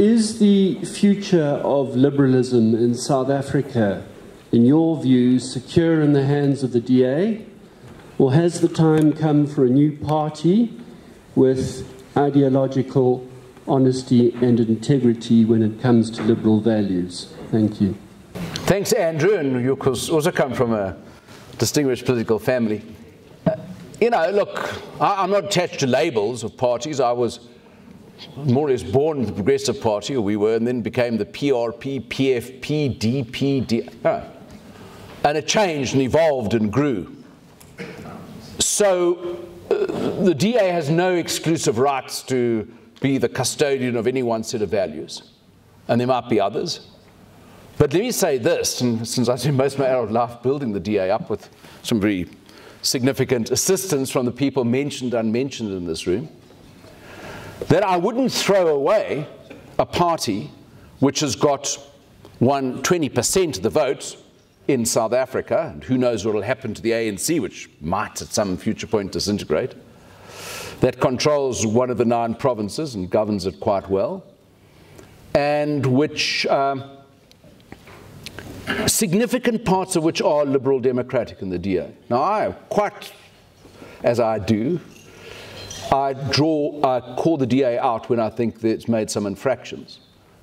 Is the future of liberalism in South Africa, in your view, secure in the hands of the DA? Or has the time come for a new party with ideological honesty and integrity when it comes to liberal values? Thank you. Thanks, Andrew, and you, of course, also come from a distinguished political family. You know, look, I'm not attached to labels of parties. I was more or less born in the Progressive Party, or we were, and then became the PRP, PFP, DP, and it changed and evolved and grew. So the DA has no exclusive rights to be the custodian of any one set of values, and there might be others. But let me say this, and since I spent most of my adult life building the DA up with some very significant assistance from the people mentioned and unmentioned in this room, that I wouldn't throw away a party which has got 20% of the votes in South Africa, and who knows what will happen to the ANC, which might at some future point disintegrate, that controls one of the 9 provinces and governs it quite well, and which significant parts of which are liberal democratic in the DA. Now, I quite, as I do, I call the DA out when I think that it's made some infractions.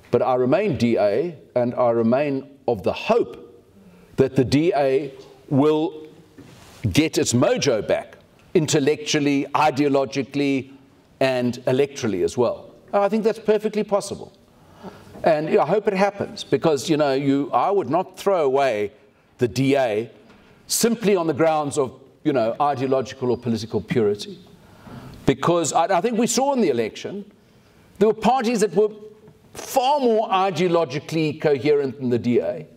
But I remain DA, and I remain of the hope that the DA will get its mojo back, intellectually, ideologically, and electorally as well. I think that's perfectly possible. And I hope it happens, because, you know, I would not throw away the DA simply on the grounds of, you know, ideological or political purity. Because I think we saw in the election, there were parties that were far more ideologically coherent than the DA,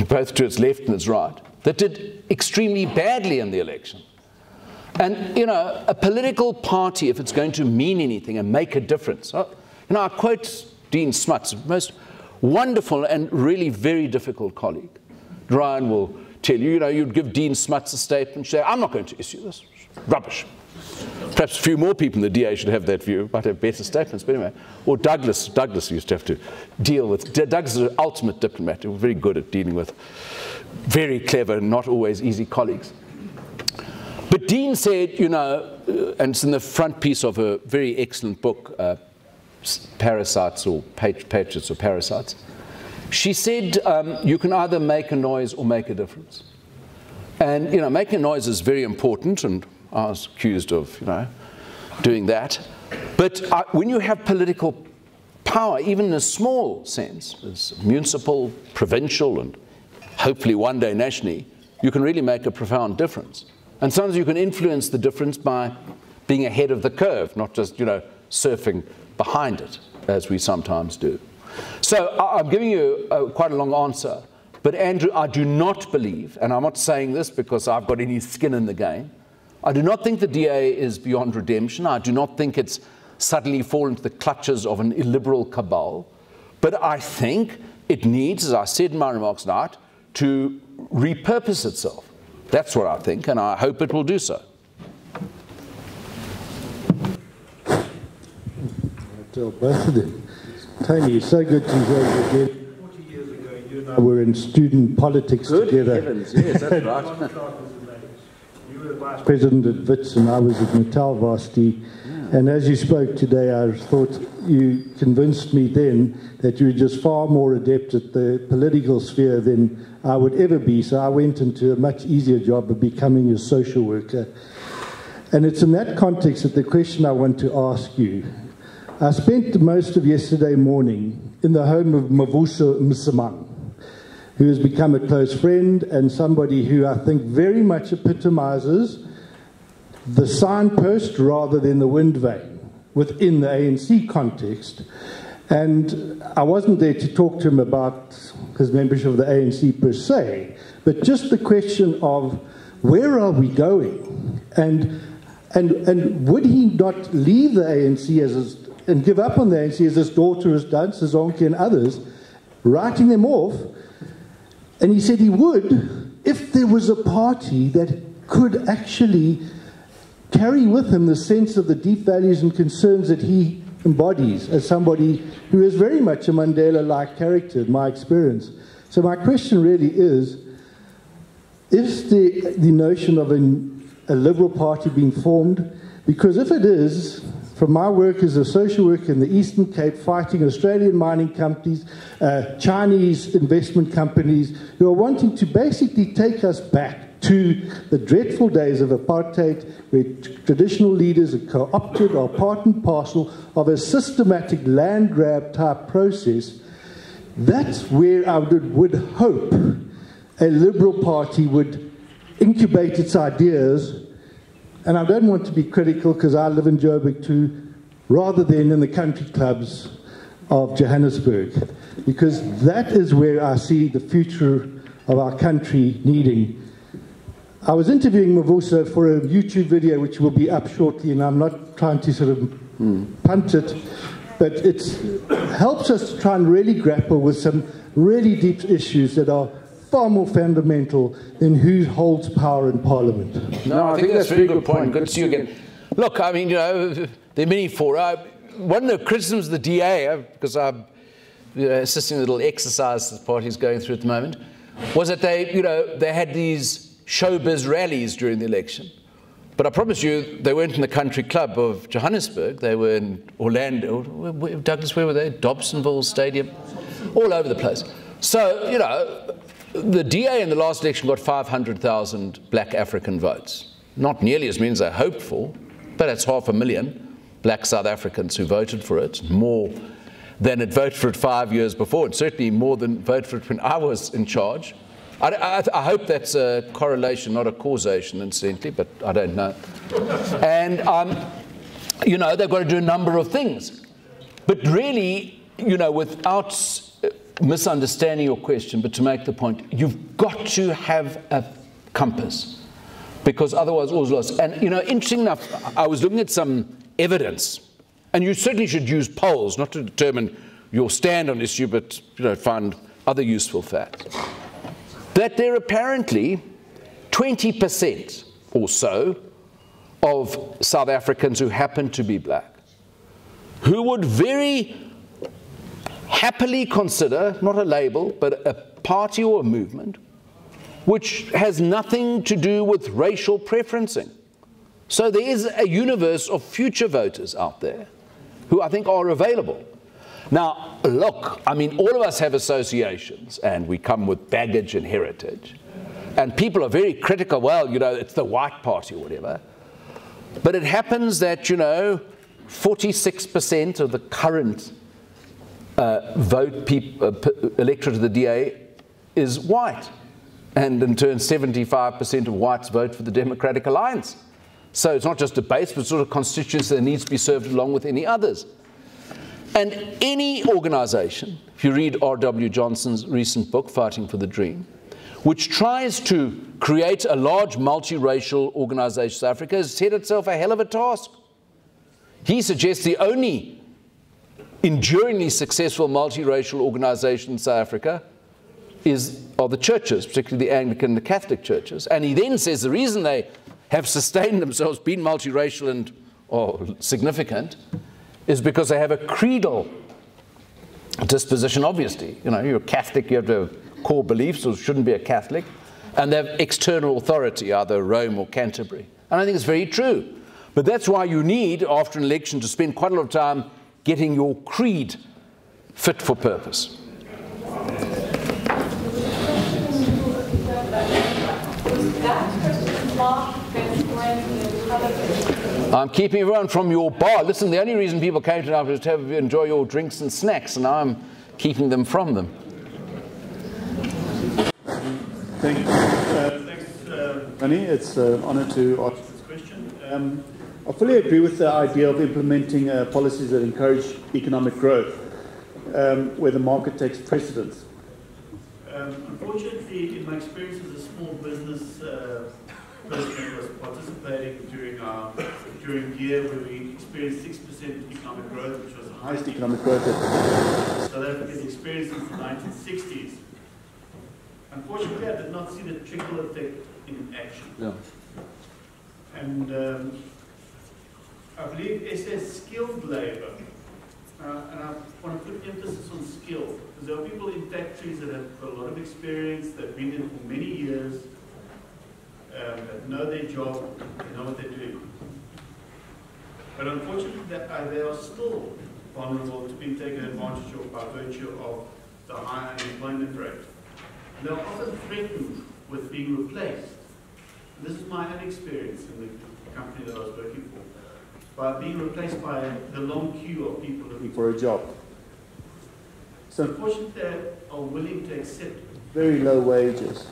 both to its left and its right, that did extremely badly in the election. And, you know, a political party, if it's going to mean anything and make a difference, you know, I quote Dean Smuts, a most wonderful and really very difficult colleague. Ryan will tell you, you know, you'd give Dean Smuts a statement and say, I'm not going to issue this. Rubbish. Perhaps a few more people in the DA should have that view, might have better statements, but anyway. Or Douglas used to have to deal with, Douglas is an ultimate diplomat, he was very good at dealing with very clever, not always easy colleagues. But Dean said, you know, and it's in the front piece of a very excellent book, Parasites or Patriots or Parasites. She said, you can either make a noise or make a difference. And, you know, making a noise is very important, and I was accused of, you know, doing that. But when you have political power, even in a small sense, as municipal, provincial, and hopefully one day nationally, you can really make a profound difference. And sometimes you can influence the difference by being ahead of the curve, not just, you know, surfing behind it, as we sometimes do. So I'm giving you quite a long answer. But Andrew, I do not believe, and I'm not saying this because I've got any skin in the game, I do not think the DA is beyond redemption. I do not think it's suddenly fallen into the clutches of an illiberal cabal. But I think it needs, as I said in my remarks tonight, to repurpose itself. That's what I think, and I hope it will do so. I tell both of them. Tony, it's so good to hear you again. 40 years ago, you and I were in student politics together. Good heavens, yes, that's right. You were Vice President at Wits and I was at Natal Varsity. Yeah. And as you spoke today, I thought you convinced me then that you were just far more adept at the political sphere than I would ever be. So I went into a much easier job of becoming a social worker. And it's in that context that the question I want to ask you. I spent most of yesterday morning in the home of Mavuso Msimang, who has become a close friend and somebody who I think very much epitomizes the signpost rather than the wind vane within the ANC context. And I wasn't there to talk to him about his membership of the ANC per se, but just the question of where are we going? And would he not leave the ANC and give up on the ANC as his daughter has done, Sazonke and others, writing them off? And he said he would if there was a party that could actually carry with him the sense of the deep values and concerns that he embodies as somebody who is very much a Mandela-like character in my experience. So my question really is the notion of a Liberal Party being formed? Because if it is, from my work as a social worker in the Eastern Cape, fighting Australian mining companies, Chinese investment companies, who are wanting to basically take us back to the dreadful days of apartheid, where traditional leaders are co-opted or part and parcel of a systematic land grab type process, that's where I would hope a Liberal Party would incubate its ideas. And I don't want to be critical because I live in Joburg too, rather than in the country clubs of Johannesburg, because that is where I see the future of our country needing. I was interviewing Mavuso for a YouTube video which will be up shortly, and I'm not trying to sort of punt it, but it helps us to try and really grapple with some really deep issues that are far more fundamental than who holds power in Parliament. No, I think that's a very good point. Good to see you again. Look, I mean, you know, there are many fora. One of the criticisms of the DA, because I'm assisting a little exercise the party's going through at the moment, was that they had these showbiz rallies during the election. But I promise you, they weren't in the country club of Johannesburg. They were in Orlando. Douglas, where were they? Dobsonville Stadium. All over the place. So, you know, the DA in the last election got 500,000 black African votes. Not nearly as many as I hoped for, but it's 500,000 black South Africans who voted for it, more than had voted for it 5 years before, and certainly more than voted for it when I was in charge. I hope that's a correlation, not a causation, incidentally, but I don't know. And, you know, they've got to do a number of things. But really, you know, without misunderstanding your question, but to make the point, you've got to have a compass, because otherwise all's lost. And, you know, interesting enough, I was looking at some evidence, and you certainly should use polls, not to determine your stand on issue, but, you know, find other useful facts. That there are apparently 20% or so of South Africans who happen to be black, who would very happily consider, not a label, but a party or a movement, which has nothing to do with racial preferencing. So there is a universe of future voters out there who I think are available. Now, look, I mean, all of us have associations, and we come with baggage and heritage. And people are very critical, well, you know, it's the white party or whatever. But it happens that, you know, 46% of the current electorate of the DA is white. And in turn, 75% of whites vote for the Democratic Alliance. So it's not just a base, but sort of constituency that needs to be served along with any others. And any organization, if you read R.W. Johnson's recent book, Fighting for the Dream, which tries to create a large multiracial organization in South Africa, has set itself a hell of a task. He suggests the only enduringly successful multiracial organization in South Africa are the churches, particularly the Anglican and the Catholic churches. And he then says the reason they have sustained themselves, been multiracial and significant, is because they have a creedal disposition, obviously. You know, you're a Catholic, you have to have core beliefs, or shouldn't be a Catholic, and they have external authority, either Rome or Canterbury. And I think it's very true. But that's why you need, after an election, to spend quite a lot of time getting your creed fit for purpose. I'm keeping everyone from your bar. Listen, the only reason people came tonight was to enjoy your drinks and snacks, and now I'm keeping them from them. Thank you. Thanks, Manny. It's an honor to ask this question. I fully agree with the idea of implementing policies that encourage economic growth, where the market takes precedence. Unfortunately, in my experience as a small business person who was participating during the year where we experienced 6% economic growth, which was the highest Economic growth that South Africa's experienced since the 1960s. Unfortunately, I did not see the trickle effect in action. Yeah. And I believe SS skilled labor And I want to put emphasis on skill, because there are people in factories that have got a lot of experience, they've been in for many years, that know their job, they know what they're doing. But unfortunately, they are still vulnerable to being taken advantage of by virtue of the high unemployment rate. And they're often threatened with being replaced. And this is my own experience in the company that I was working for, by being replaced by the long queue of people looking for a job. So unfortunately, they are willing to accept very low wages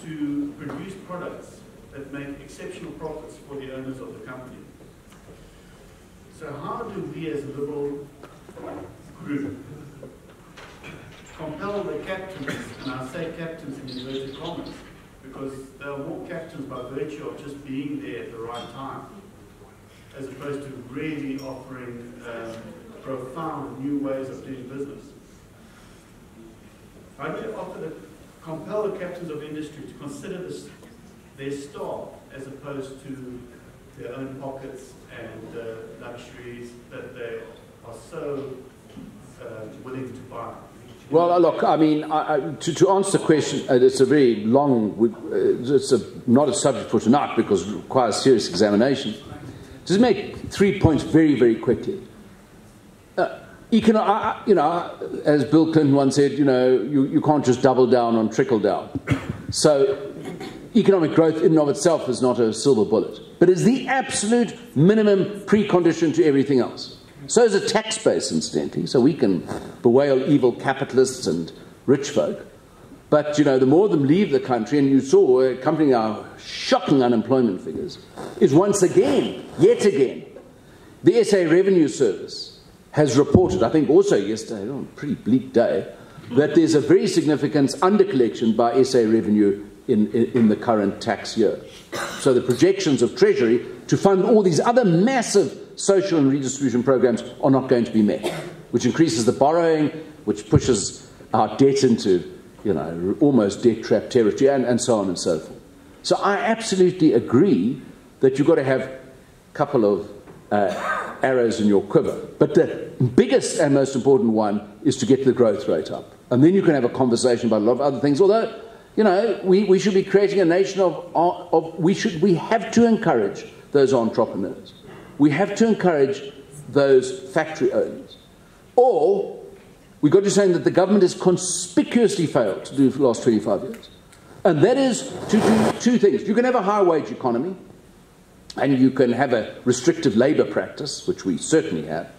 to produce products that make exceptional profits for the owners of the company. So how do we as a liberal group compel the captains, and I say captains in inverted commas, because they are more captains by virtue of just being there at the right time, as opposed to really offering profound new ways of doing business. I do offer compel the captains of industry to consider their staff as opposed to their own pockets and luxuries that they are so willing to buy. Well, look, I mean, to answer the question, it's a very long, it's not a subject for tonight because it requires serious examination. Just make 3 points very, very quickly. You know, as Bill Clinton once said, you know, you can't just double down on trickle down. So economic growth in and of itself is not a silver bullet, but is the absolute minimum precondition to everything else. So is a tax base, incidentally, so we can bewail evil capitalists and rich folk. But, you know, the more of them leave the country, and you saw accompanying our shocking unemployment figures, is once again, yet again, the SA Revenue Service has reported, I think also yesterday, on a pretty bleak day, that there's a very significant undercollection by SA Revenue in the current tax year. So the projections of Treasury to fund all these other massive social and redistribution programs are not going to be met, which increases the borrowing, which pushes our debt into, you know, almost debt-trap territory, and so on and so forth. So I absolutely agree that you've got to have a couple of arrows in your quiver. But the biggest and most important one is to get the growth rate up. And then you can have a conversation about a lot of other things, although, you know, we should be creating a nation we have to encourage those entrepreneurs. We have to encourage those factory owners. Or we've got to say that the government has conspicuously failed to do for the last 25 years. And that is to do two things. You can have a high wage economy, and you can have a restrictive labour practice, which we certainly have,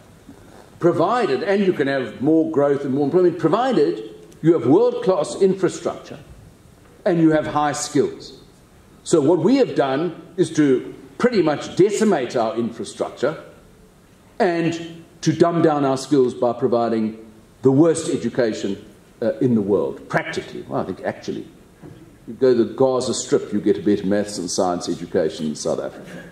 provided, and you can have more growth and more employment, provided you have world-class infrastructure and you have high skills. So what we have done is to pretty much decimate our infrastructure and to dumb down our skills by providing the worst education in the world, practically. Well, I think actually, you go to the Gaza Strip, you get a better maths and science education in South Africa.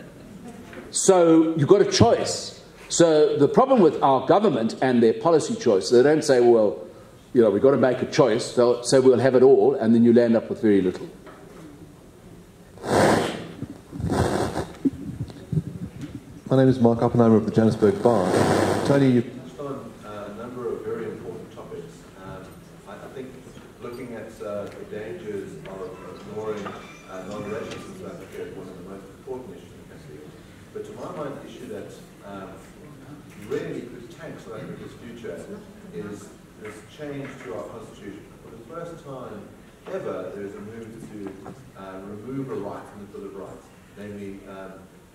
So you've got a choice. So the problem with our government and their policy choice, they don't say, well, you know, we've got to make a choice. They'll say we'll have it all, and then you land up with very little. My name is Mark Oppenheimer of the Johannesburg Bar. Tony, you touched on a number of very important topics. I think looking at the dangers of ignoring non-residents in South Africa is one of the most important issues we can see. But to my mind, the issue that really could tank South Africa's future is this change to our constitution. For the first time ever, there is a move to remove a right from the Bill of Rights, namely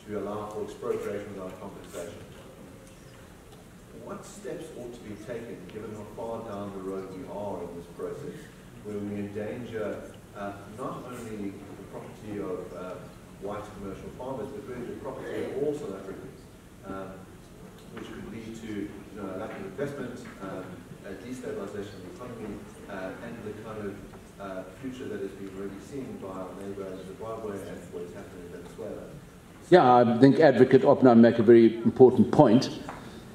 to allow for expropriation without compensation. What steps ought to be taken, given how far down the road we are in this process, where we endanger not only the property of white commercial farmers, but really the property of all South Africans, which could lead to a lack of investment, a destabilization of the economy, and the kind of future that has been already seen by our neighbour Zimbabwe and what is happening in Venezuela. Yeah, I think Advocate Oppenheimer make a very important point.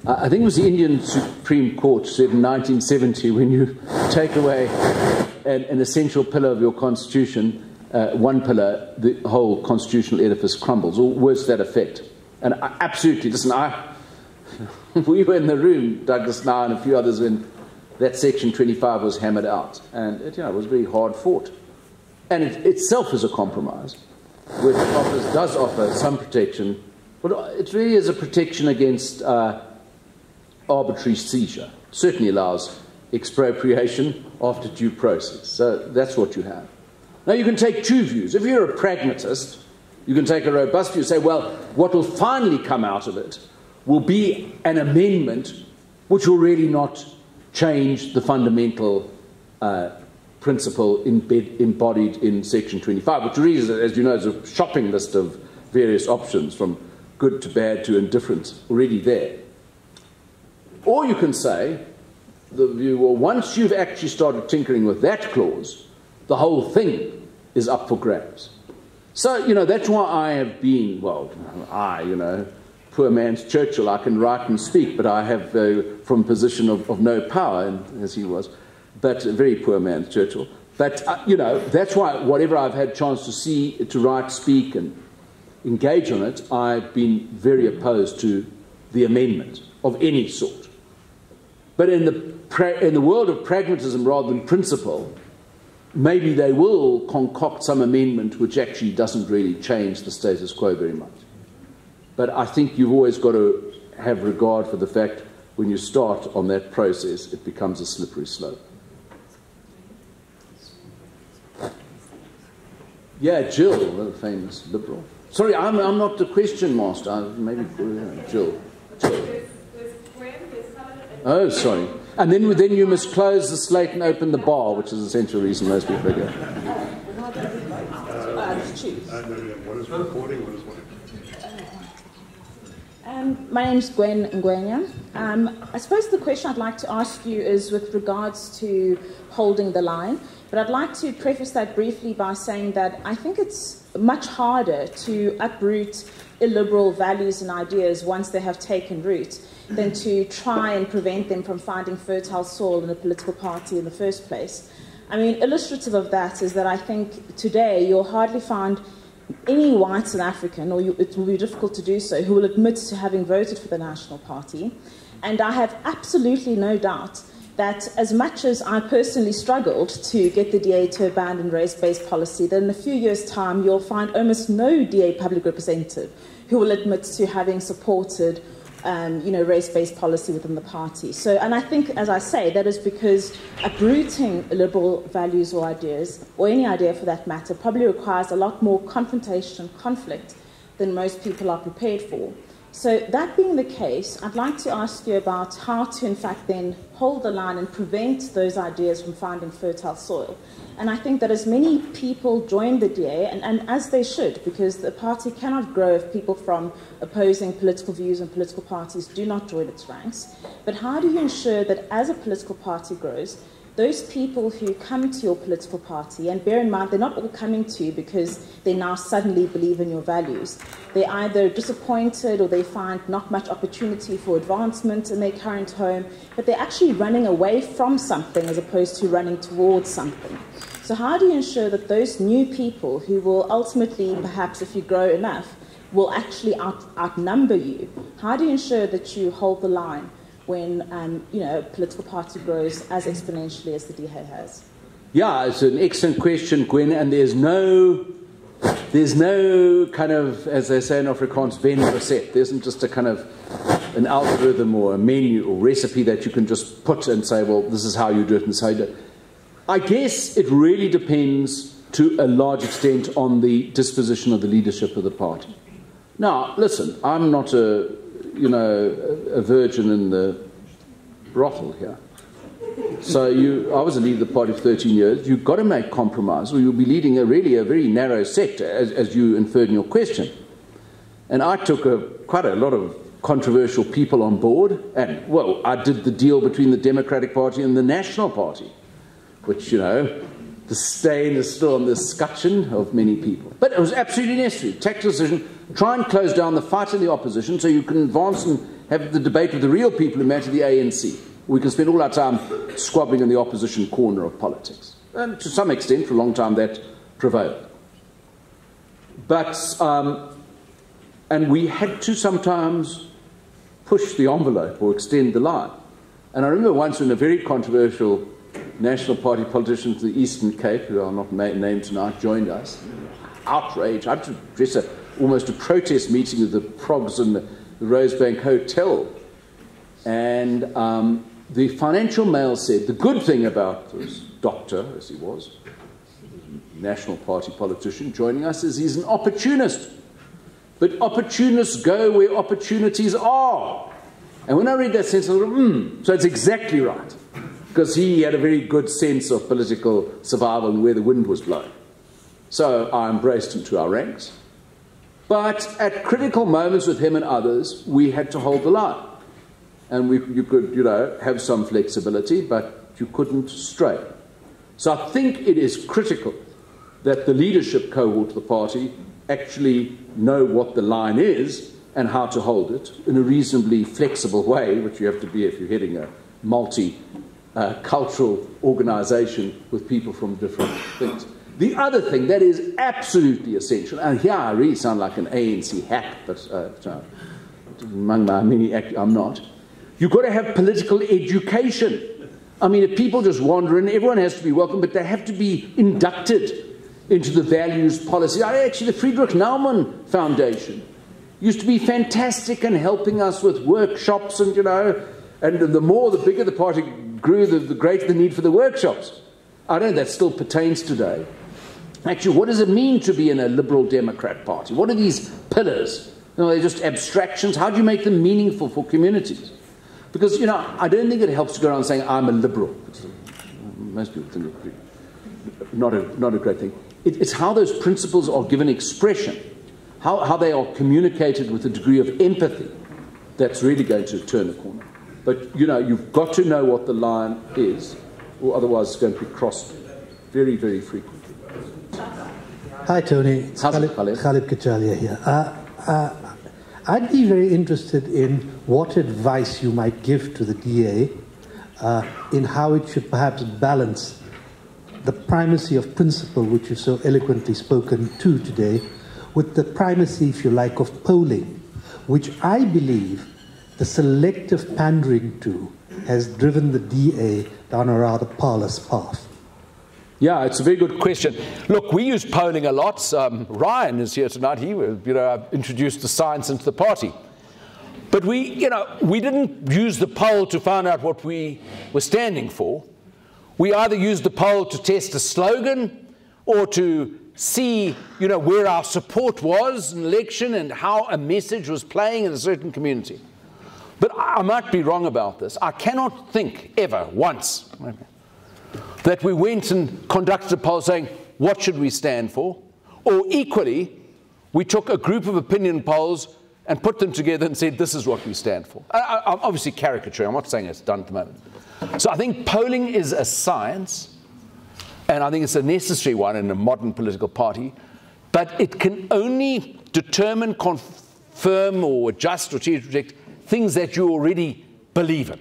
I think it was the Indian Supreme Court said in 1970, when you take away an essential pillar of your constitution, one pillar, the whole constitutional edifice crumbles, or worse, that effect. And I absolutely, listen, we were in the room, Douglas and I and a few others, when that Section 25 was hammered out. And it, it was very hard fought. And it itself is a compromise, which does offer some protection, but it really is a protection against arbitrary seizure. It certainly allows expropriation after due process. So that's what you have. Now you can take two views. If you're a pragmatist, you can take a robust view and say, well, what will finally come out of it will be an amendment which will really not change the fundamental principle embodied in Section 25, which really is, as you know, is a shopping list of various options from good to bad to indifferent already there. Or you can say, the view, well, once you've actually started tinkering with that clause, the whole thing is up for grabs. So, that's why I have been, poor man's Churchill, I can write and speak, but I have, from a position of no power, and as he was, but a very poor man's Churchill. But, that's why whatever I've had a chance to see, to write, speak, and engage on it, I've been very opposed to the amendment of any sort. But in the world of pragmatism rather than principle, maybe they will concoct some amendment which actually doesn't really change the status quo very much. But I think you've always got to have regard for the fact when you start on that process, it becomes a slippery slope. Yeah, Jill, the famous Liberal. Sorry, I'm not the question master. Maybe Jill. Oh, sorry. And then you must close the slate and open the bar, which is the essential reason most people are going. What is recording? What is what? My name is Gwen Ngwenya. I suppose the question I'd like to ask you is with regards to holding the line, but I'd like to preface that briefly by saying that I think it's much harder to uproot illiberal values and ideas once they have taken root than to try and prevent them from finding fertile soil in a political party in the first place. I mean, illustrative of that is that I think today you'll hardly find any white South African, or it will be difficult to do so, who will admit to having voted for the National Party. And I have absolutely no doubt that as much as I personally struggled to get the DA to abandon race-based policy, that in a few years' time you'll find almost no DA public representative who will admit to having supported race-based policy within the party. So, and I think, as I say, that is because uprooting liberal values or ideas, or any idea for that matter, probably requires a lot more confrontation and conflict than most people are prepared for. So that being the case, I'd like to ask you about how to, in fact, then hold the line and prevent those ideas from finding fertile soil. And I think that as many people join the DA, and as they should, because the party cannot grow if people from opposing political views and political parties do not join its ranks. But how do you ensure that as a political party grows, those people who come to your political party, and bear in mind they're not all coming to you because they now suddenly believe in your values. They're either disappointed or they find not much opportunity for advancement in their current home, but they're actually running away from something as opposed to running towards something. So how do you ensure that those new people who will ultimately, perhaps if you grow enough, will actually outnumber you? How do you ensure that you hold the line when a political party grows as exponentially as the DA has? Yeah, it's an excellent question, Gwen, and there's no kind of, as they say in Afrikaans, wen recept. There isn't just a kind of an algorithm or a menu or recipe that you can just put and say, well, this is how you do it and this is how you do it. I guess it really depends to a large extent on the disposition of the leadership of the party. Now, listen, I'm not a virgin in the brothel here. So I was a leader of the party for 13 years. You've got to make compromise, or you'll be leading a very narrow sector, as you inferred in your question. And I took quite a lot of controversial people on board, and, well, I did the deal between the Democratic Party and the National Party, which, the stain is still on the scutcheon of many people. But it was absolutely necessary. Tactical decision, try and close down the fight in the opposition so you can advance and have the debate with the real people who matter, the ANC. We can spend all our time squabbling in the opposition corner of politics. And to some extent, for a long time, that prevailed. But, and we had to sometimes push the envelope or extend the line. And I remember once when a very controversial National Party politician from the Eastern Cape, who I'll not name tonight, joined us. Outrage. I had to address almost a protest meeting of the progs in the Rosebank Hotel. And the Financial Mail said the good thing about this doctor, as he was, National Party politician joining us, is he's an opportunist. But opportunists go where opportunities are. And when I read that sentence, I thought, so it's exactly right. Because he had a very good sense of political survival and where the wind was blowing. So I embraced him to our ranks. But at critical moments with him and others, we had to hold the line. And you could, have some flexibility, but you couldn't stray. So I think it is critical that the leadership cohort of the party actually know what the line is and how to hold it in a reasonably flexible way, which you have to be if you're heading a multi-cultural organization with people from different things. The other thing that is absolutely essential, and here I really sound like an ANC hack, but among my many I'm not, you've got to have political education. I mean, if people just wander in, everyone has to be welcome, but they have to be inducted into the values policy. Actually, the Friedrich Naumann Foundation used to be fantastic in helping us with workshops, and and the bigger the party grew, the greater the need for the workshops. I don't know, that still pertains today. Actually, what does it mean to be in a liberal Democrat party? What are these pillars? They're just abstractions. How do you make them meaningful for communities? Because, I don't think it helps to go around saying, I'm a liberal. Most people think it's not a great thing. It's how those principles are given expression, how they are communicated with a degree of empathy that's really going to turn the corner. But, you've got to know what the line is, or otherwise it's going to be crossed very, very frequently. Hi, Tony. It's Khalid Kachalia here. I'd be very interested in what advice you might give to the DA in how it should perhaps balance the primacy of principle, which you've so eloquently spoken to today, with the primacy, if you like, of polling, which I believe the selective pandering to has driven the DA down a rather parlous path. Yeah, it's a very good question. Look, we use polling a lot. Ryan is here tonight. He introduced the science into the party. But we didn't use the poll to find out what we were standing for. We either used the poll to test a slogan or to see, where our support was in an election and how a message was playing in a certain community. But I might be wrong about this. I cannot think ever once that we went and conducted a poll saying, what should we stand for? Or equally, we took a group of opinion polls and put them together and said, this is what we stand for. I'm obviously caricaturing. I'm not saying it's done at the moment. So I think polling is a science, and I think it's a necessary one in a modern political party, but it can only determine, confirm, or adjust or reject things that you already believe in.